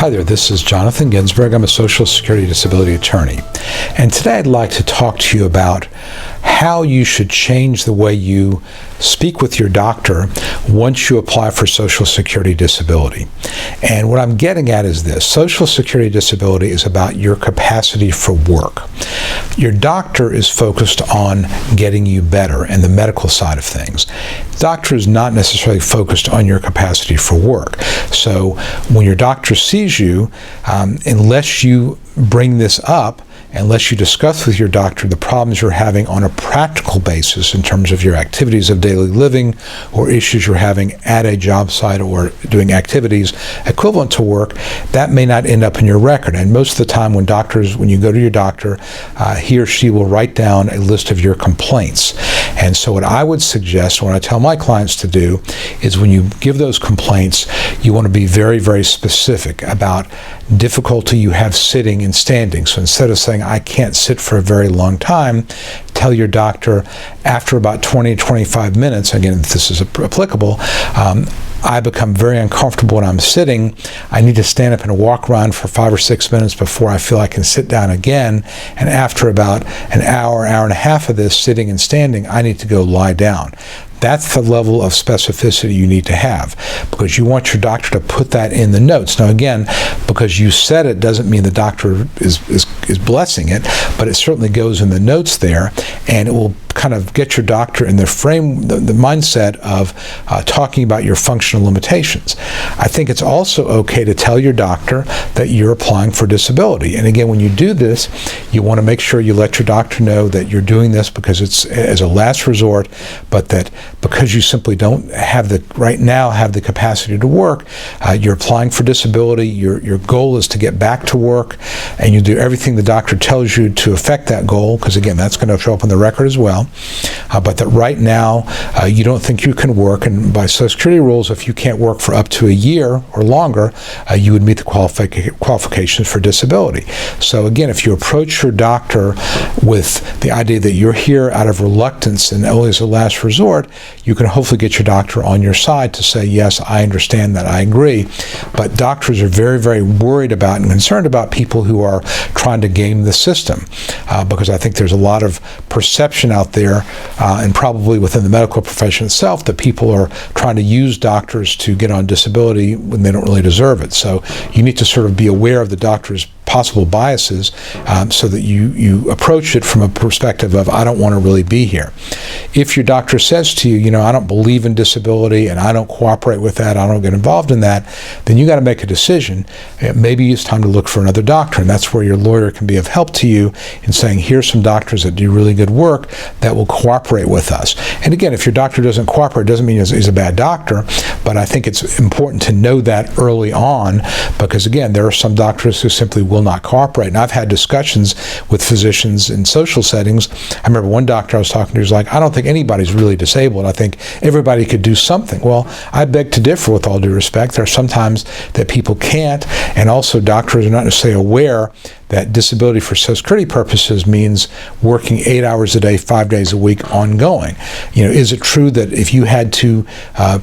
Hi there, this is Jonathan Ginsberg. I'm a Social Security Disability attorney. And today I'd like to talk to you about how you should change the way you speak with your doctor once you apply for Social Security Disability. And what I'm getting at is this. Social Security Disability is about your capacity for work. Your doctor is focused on getting you better and the medical side of things. The doctor is not necessarily focused on your capacity for work. So when your doctor sees you, unless you bring this up, unless you discuss with your doctor the problems you're having on a practical basis in terms of your activities of daily living or issues you're having at a job site or doing activities equivalent to work, that may not end up in your record. And most of the time when you go to your doctor, he or she will write down a list of your complaints. And so what I would suggest, what I tell my clients to do, is when you give those complaints, you want to be very, very specific about difficulty you have sitting and standing. So instead of saying, I can't sit for a very long time, tell your doctor after about 20 to 25 minutes, again, if this is applicable, I become very uncomfortable when I'm sitting. I need to stand up and walk around for 5 or 6 minutes before I feel I can sit down again. And after about an hour, hour and a half of this sitting and standing, I need to go lie down. That's the level of specificity you need to have, because you want your doctor to put that in the notes. Now again, because you said it doesn't mean the doctor is blessing it, but it certainly goes in the notes there, and it will kind of get your doctor in the mindset of talking about your functional limitations. I think it's also okay to tell your doctor that you're applying for disability. And again, when you do this, you want to make sure you let your doctor know that you're doing this because it's as a last resort, but that because you simply don't have right now have the capacity to work, you're applying for disability, your goal is to get back to work, and you do everything the doctor tells you to affect that goal, because again, that's going to show up on the record as well. But that right now you don't think you can work, and by Social Security rules, if you can't work for up to a year or longer, you would meet the qualifications for disability. So again, if you approach your doctor with the idea that you're here out of reluctance and only as a last resort, you can hopefully get your doctor on your side to say, yes, I understand that, I agree. But doctors are very, very worried about and concerned about people who are trying to game the system, because I think there's a lot of perception out there, and probably within the medical profession itself, that people are trying to use doctors to get on disability when they don't really deserve it. So you need to sort of be aware of the doctor's possible biases, so that you approach it from a perspective of, I don't want to really be here. If your doctor says to you, I don't believe in disability and I don't cooperate with that, I don't get involved in that, then you got to make a decision. Maybe it's time to look for another doctor, and that's where your lawyer can be of help to you in saying, here's some doctors that do really good work that will cooperate with us. And again, if your doctor doesn't cooperate, it doesn't mean he's a bad doctor, but I think it's important to know that early on, because again, there are some doctors who simply will not cooperate. And I've had discussions with physicians in social settings. I remember one doctor I was talking to was like, I don't think anybody's really disabled. I think everybody could do something. Well, I beg to differ with all due respect. There are sometimes that people can't, and also doctors are not necessarily aware that disability for Social Security purposes means working 8 hours a day, 5 days a week, ongoing. Is it true that if you had to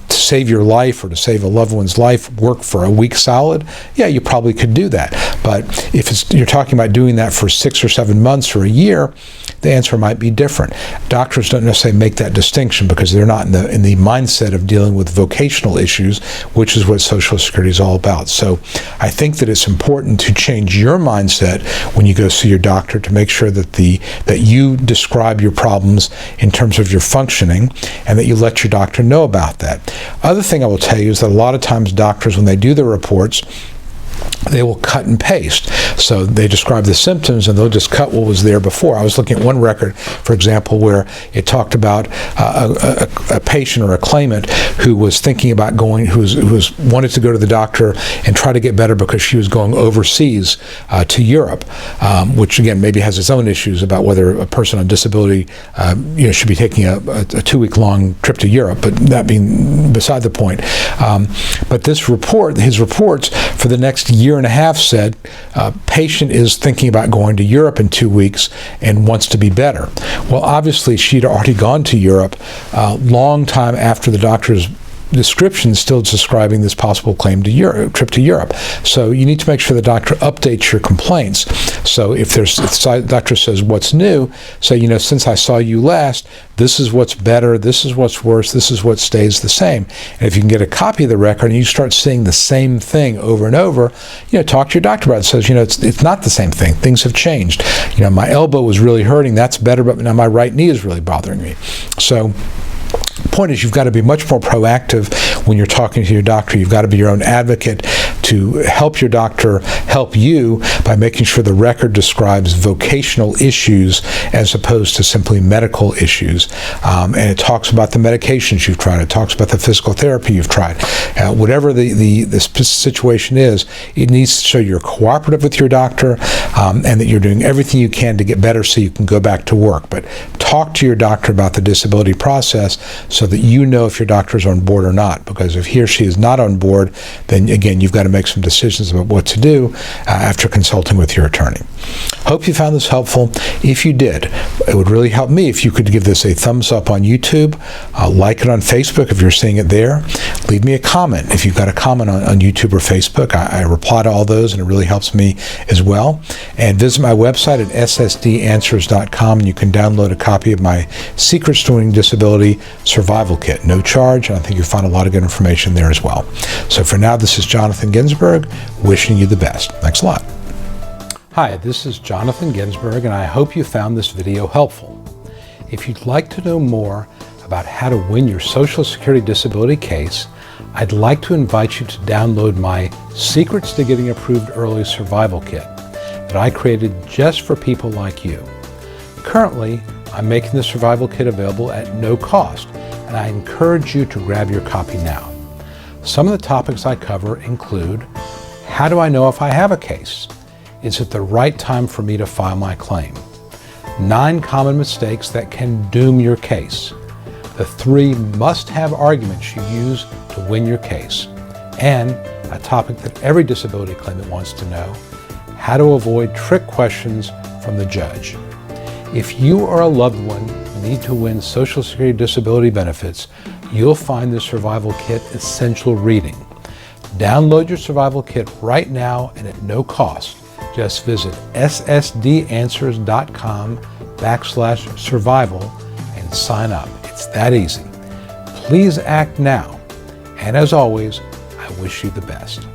save your life or to save a loved one's life, work for a week solid? Yeah, you probably could do that. But if you're talking about doing that for 6 or 7 months or a year, the answer might be different. Doctors don't necessarily make that distinction because they're not in the mindset of dealing with vocational issues, which is what Social Security is all about. So I think that it's important to change your mindset when you go see your doctor to make sure that you describe your problems in terms of your functioning, and that you let your doctor know about that. Other thing I will tell you is that a lot of times doctors, when they do their reports, they will cut and paste. So they describe the symptoms and they'll just cut what was there before. I was looking at one record, for example, where it talked about a patient or a claimant who was thinking about going, who wanted to go to the doctor and try to get better because she was going overseas to Europe, which again maybe has its own issues about whether a person on disability should be taking a 2-week-long trip to Europe, but that being beside the point. But this report, his reports for the next year and a half said patient is thinking about going to Europe in 2 weeks and wants to be better. Well, obviously she'd already gone to Europe a long time after the doctor's description is still describing this possible claim to trip to Europe. So you need to make sure the doctor updates your complaints. So if the doctor says, what's new, say, since I saw you last, this is what's better, this is what's worse, this is what stays the same. And if you can get a copy of the record and you start seeing the same thing over and over, talk to your doctor about it. Says, it's not the same thing. Things have changed. My elbow was really hurting. That's better, but now my right knee is really bothering me. So the point is, you've got to be much more proactive when you're talking to your doctor. You've got to be your own advocate to help your doctor help you by making sure the record describes vocational issues as opposed to simply medical issues. And it talks about the medications you've tried. It talks about the physical therapy you've tried. Whatever the situation is, it needs to show you're cooperative with your doctor and that you're doing everything you can to get better so you can go back to work. But talk to your doctor about the disability process so that you know if your doctor is on board or not. Because if he or she is not on board, then again, you've got to make some decisions about what to do after consulting with your attorney. Hope you found this helpful. If you did, it would really help me if you could give this a thumbs up on YouTube, like it on Facebook if you're seeing it there. Leave me a comment if you've got a comment on YouTube or Facebook. I reply to all those, and it really helps me as well. And visit my website at ssdanswers.com, and you can download a copy of my Secrets to Winning Disability Survival Kit. No charge, and I think you'll find a lot of good information there as well. So for now, this is Jonathan Ginsberg, wishing you the best. Thanks a lot. Hi, this is Jonathan Ginsberg, and I hope you found this video helpful. If you'd like to know more about how to win your Social Security disability case, I'd like to invite you to download my Secrets to Getting Approved Early Survival Kit that I created just for people like you. Currently, I'm making the Survival Kit available at no cost, and I encourage you to grab your copy now. Some of the topics I cover include: how do I know if I have a case? Is it the right time for me to file my claim? 9 common mistakes that can doom your case. The 3 must-have arguments you use to win your case. And a topic that every disability claimant wants to know: how to avoid trick questions from the judge. If you or a loved one need to win Social Security disability benefits, you'll find the Survival Kit essential reading. Download your Survival Kit right now and at no cost. Just visit ssdanswers.com/survival and sign up. It's that easy. Please act now. And as always, I wish you the best.